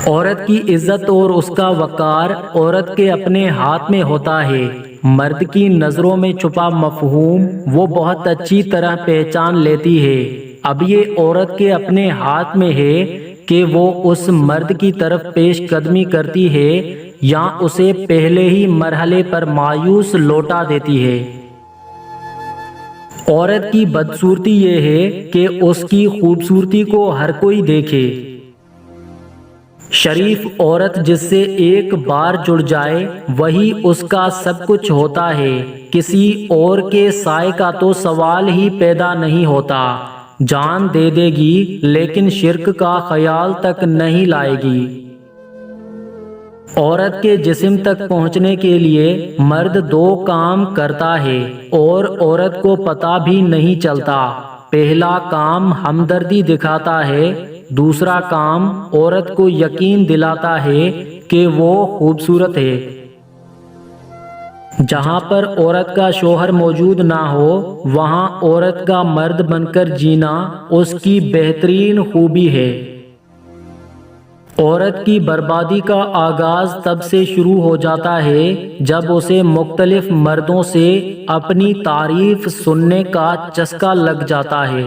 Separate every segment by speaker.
Speaker 1: عورت کی عزت اور اس کا وقار عورت کے اپنے ہاتھ میں ہوتا ہے۔ مرد کی نظروں میں چھپا مفہوم وہ بہت اچھی طرح پہچان لیتی ہے۔ اب یہ عورت کے اپنے ہاتھ میں ہے کہ وہ اس مرد کی طرف پیش قدمی کرتی ہے یا اسے پہلے ہی مرحلے پر مایوس لوٹا دیتی ہے۔ عورت کی بدصورتی یہ ہے کہ اس کی خوبصورتی کو ہر کوئی دیکھے۔ شریف عورت جس سے ایک بار جڑ جائے وہی اس کا سب کچھ ہوتا ہے، کسی اور کے سائے کا تو سوال ہی پیدا نہیں ہوتا۔ جان دے دے گی لیکن شرک کا خیال تک نہیں لائے گی۔ عورت کے جسم تک پہنچنے کے لیے مرد دو کام کرتا ہے اور عورت کو پتہ بھی نہیں چلتا۔ پہلا کام ہمدردی دکھاتا ہے، دوسرا کام عورت کو یقین دلاتا ہے کہ وہ خوبصورت ہے۔ جہاں پر عورت کا شوہر موجود نہ ہو وہاں عورت کا مرد بن کر جینا اس کی بہترین خوبی ہے۔ عورت کی بربادی کا آغاز تب سے شروع ہو جاتا ہے جب اسے مختلف مردوں سے اپنی تعریف سننے کا چسکا لگ جاتا ہے۔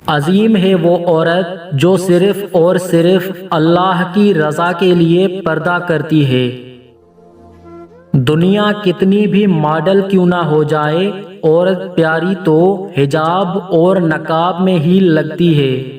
Speaker 1: عظیم ہے وہ عورت جو صرف اور صرف اللہ کی رضا کے لیے پردہ کرتی ہے۔ دنیا کتنی بھی ماڈل کیوں نہ ہو جائے، عورت پیاری تو حجاب اور نقاب میں ہی لگتی ہے۔